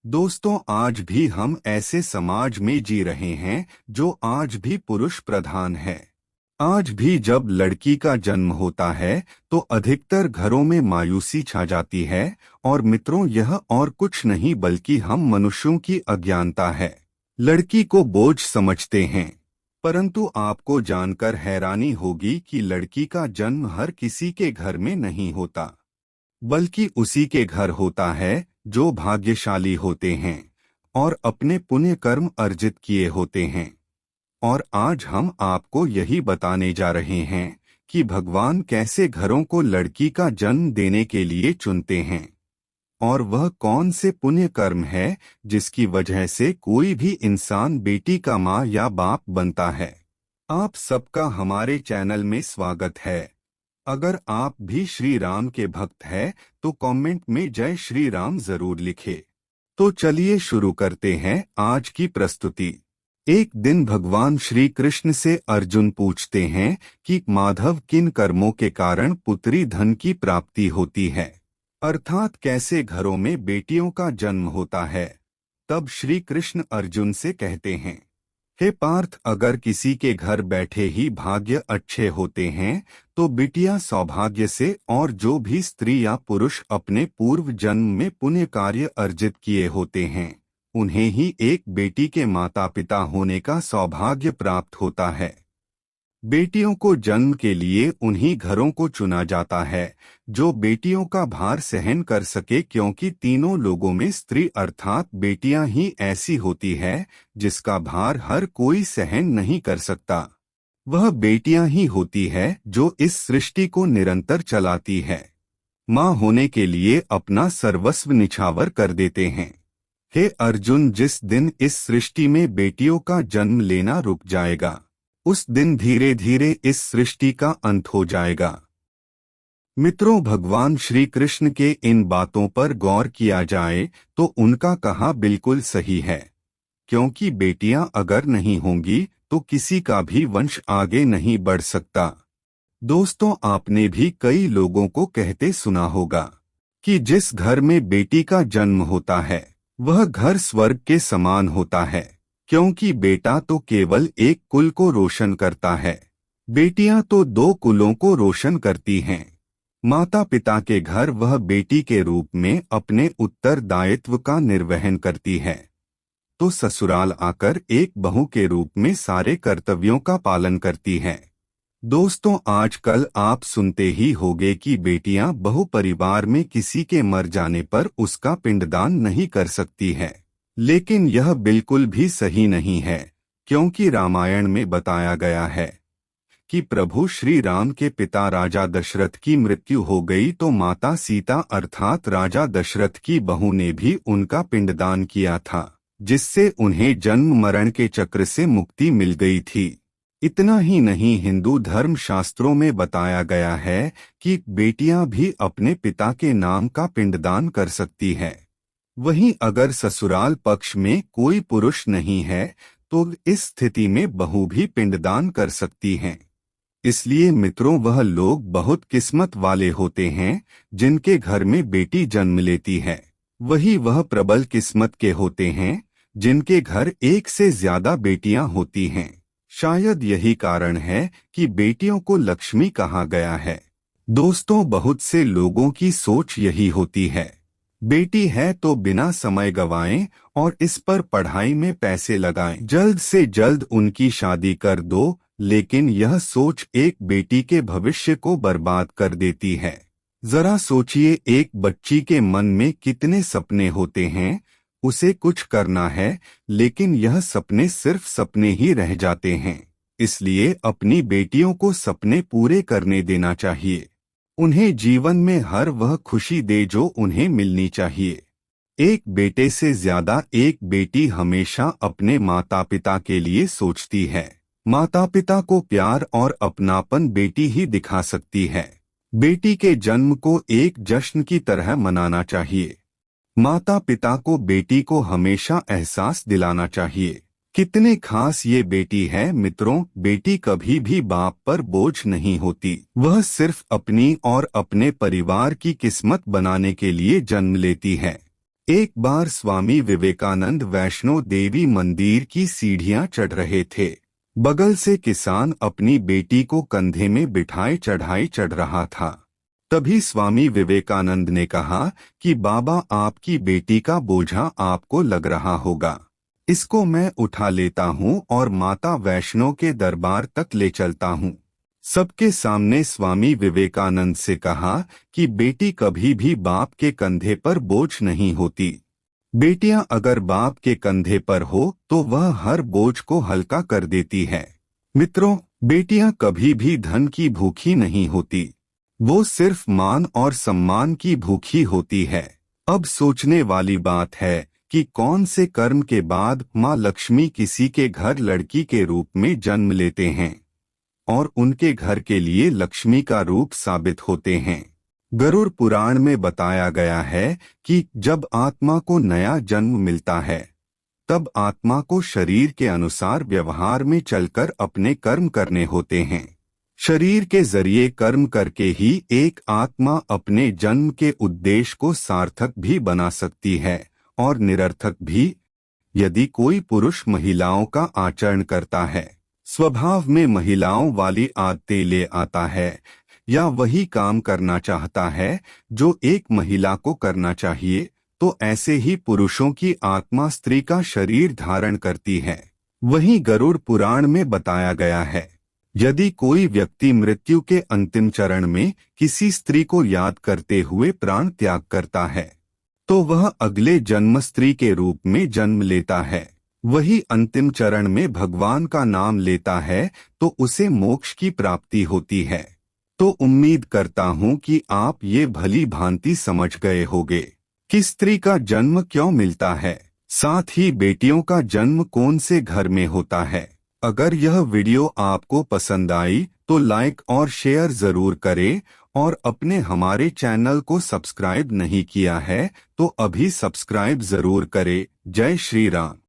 दोस्तों, आज भी हम ऐसे समाज में जी रहे हैं जो आज भी पुरुष प्रधान है। आज भी जब लड़की का जन्म होता है तो अधिकतर घरों में मायूसी छा जाती है। और मित्रों, यह और कुछ नहीं बल्कि हम मनुष्यों की अज्ञानता है। लड़की को बोझ समझते हैं, परंतु आपको जानकर हैरानी होगी कि लड़की का जन्म हर किसी के घर में नहीं होता, बल्कि उसी के घर होता है जो भाग्यशाली होते हैं और अपने पुण्य कर्म अर्जित किए होते हैं। और आज हम आपको यही बताने जा रहे हैं कि भगवान कैसे घरों को लड़की का जन्म देने के लिए चुनते हैं, और वह कौन से पुण्य कर्म है जिसकी वजह से कोई भी इंसान बेटी का माँ या बाप बनता है। आप सबका हमारे चैनल में स्वागत है। अगर आप भी श्री राम के भक्त हैं तो कमेंट में जय श्री राम जरूर लिखें। तो चलिए शुरू करते हैं आज की प्रस्तुति। एक दिन भगवान श्री कृष्ण से अर्जुन पूछते हैं कि माधव, किन कर्मों के कारण पुत्री धन की प्राप्ति होती है, अर्थात कैसे घरों में बेटियों का जन्म होता है। तब श्री कृष्ण अर्जुन से कहते हैं, हे पार्थ, अगर किसी के घर बैठे ही भाग्य अच्छे होते हैं तो बिटिया सौभाग्य से, और जो भी स्त्री या पुरुष अपने पूर्व जन्म में पुण्य कार्य अर्जित किए होते हैं उन्हें ही एक बेटी के माता पिता होने का सौभाग्य प्राप्त होता है। बेटियों को जन्म के लिए उन्हीं घरों को चुना जाता है जो बेटियों का भार सहन कर सके, क्योंकि तीनों लोगों में स्त्री अर्थात बेटियां ही ऐसी होती है जिसका भार हर कोई सहन नहीं कर सकता। वह बेटियां ही होती है जो इस सृष्टि को निरंतर चलाती है। माँ होने के लिए अपना सर्वस्व निछावर कर देते हैं। हे अर्जुन, जिस दिन इस सृष्टि में बेटियों का जन्म लेना रुक जाएगा उस दिन धीरे धीरे इस सृष्टि का अंत हो जाएगा। मित्रों, भगवान श्री कृष्ण के इन बातों पर गौर किया जाए तो उनका कहा बिल्कुल सही है, क्योंकि बेटियां अगर नहीं होंगी तो किसी का भी वंश आगे नहीं बढ़ सकता। दोस्तों, आपने भी कई लोगों को कहते सुना होगा कि जिस घर में बेटी का जन्म होता है वह घर स्वर्ग के समान होता है, क्योंकि बेटा तो केवल एक कुल को रोशन करता है, बेटियां तो दो कुलों को रोशन करती हैं। माता पिता के घर वह बेटी के रूप में अपने उत्तरदायित्व का निर्वहन करती है, तो ससुराल आकर एक बहू के रूप में सारे कर्तव्यों का पालन करती है। दोस्तों, आजकल आप सुनते ही होंगे कि बेटियां बहु परिवार में किसी के मर जाने पर उसका पिंडदान नहीं कर सकती है, लेकिन यह बिल्कुल भी सही नहीं है, क्योंकि रामायण में बताया गया है कि प्रभु श्री राम के पिता राजा दशरथ की मृत्यु हो गई तो माता सीता अर्थात राजा दशरथ की बहू ने भी उनका पिंडदान किया था, जिससे उन्हें जन्म मरण के चक्र से मुक्ति मिल गई थी। इतना ही नहीं, हिंदू धर्म शास्त्रों में बताया गया है कि बेटियां भी अपने पिता के नाम का पिंडदान कर सकती है। वहीं अगर ससुराल पक्ष में कोई पुरुष नहीं है तो इस स्थिति में बहू भी पिंडदान कर सकती हैं। इसलिए मित्रों, वह लोग बहुत किस्मत वाले होते हैं जिनके घर में बेटी जन्म लेती है। वही वह प्रबल किस्मत के होते हैं जिनके घर एक से ज्यादा बेटियां होती हैं। शायद यही कारण है कि बेटियों को लक्ष्मी कहा गया है। दोस्तों, बहुत से लोगों की सोच यही होती है, बेटी है तो बिना समय गवाएं और इस पर पढ़ाई में पैसे लगाएं, जल्द से जल्द उनकी शादी कर दो। लेकिन यह सोच एक बेटी के भविष्य को बर्बाद कर देती है। जरा सोचिए, एक बच्ची के मन में कितने सपने होते हैं, उसे कुछ करना है लेकिन यह सपने सिर्फ सपने ही रह जाते हैं। इसलिए अपनी बेटियों को सपने पूरे करने देना चाहिए। उन्हें जीवन में हर वह खुशी दे जो उन्हें मिलनी चाहिए। एक बेटे से ज्यादा एक बेटी हमेशा अपने माता पिता के लिए सोचती है। माता पिता को प्यार और अपनापन बेटी ही दिखा सकती है। बेटी के जन्म को एक जश्न की तरह मनाना चाहिए। माता पिता को बेटी को हमेशा एहसास दिलाना चाहिए कितने खास ये बेटी है। मित्रों, बेटी कभी भी बाप पर बोझ नहीं होती, वह सिर्फ अपनी और अपने परिवार की किस्मत बनाने के लिए जन्म लेती है। एक बार स्वामी विवेकानंद वैष्णो देवी मंदिर की सीढ़ियां चढ़ रहे थे। बगल से किसान अपनी बेटी को कंधे में बिठाए चढ़ाई चढ़ रहा था। तभी स्वामी विवेकानंद ने कहा कि बाबा, आपकी बेटी का बोझा आपको लग रहा होगा, इसको मैं उठा लेता हूँ और माता वैष्णो के दरबार तक ले चलता हूँ। सबके सामने स्वामी विवेकानंद से कहा कि बेटी कभी भी बाप के कंधे पर बोझ नहीं होती। बेटियां अगर बाप के कंधे पर हो तो वह हर बोझ को हल्का कर देती है। मित्रों, बेटियां कभी भी धन की भूखी नहीं होती, वो सिर्फ मान और सम्मान की भूखी होती है। अब सोचने वाली बात है कि कौन से कर्म के बाद माँ लक्ष्मी किसी के घर लड़की के रूप में जन्म लेते हैं और उनके घर के लिए लक्ष्मी का रूप साबित होते हैं। गरुड़ पुराण में बताया गया है कि जब आत्मा को नया जन्म मिलता है तब आत्मा को शरीर के अनुसार व्यवहार में चलकर अपने कर्म करने होते हैं। शरीर के जरिए कर्म करके ही एक आत्मा अपने जन्म के उद्देश्य को सार्थक भी बना सकती है और निरर्थक भी। यदि कोई पुरुष महिलाओं का आचरण करता है, स्वभाव में महिलाओं वाली आदतें ले आता है या वही काम करना चाहता है जो एक महिला को करना चाहिए, तो ऐसे ही पुरुषों की आत्मा स्त्री का शरीर धारण करती है। वहीं गरुड़ पुराण में बताया गया है, यदि कोई व्यक्ति मृत्यु के अंतिम चरण में किसी स्त्री को याद करते हुए प्राण त्याग करता है तो वह अगले जन्म स्त्री के रूप में जन्म लेता है। वही अंतिम चरण में भगवान का नाम लेता है तो उसे मोक्ष की प्राप्ति होती है। तो उम्मीद करता हूँ कि आप ये भली भांति समझ गए होंगे कि स्त्री का जन्म क्यों मिलता है, साथ ही बेटियों का जन्म कौन से घर में होता है। अगर यह वीडियो आपको पसंद आई तो लाइक और शेयर जरूर करें और अपने हमारे चैनल को सब्सक्राइब नहीं किया है तो अभी सब्सक्राइब जरूर करें। जय श्री राम।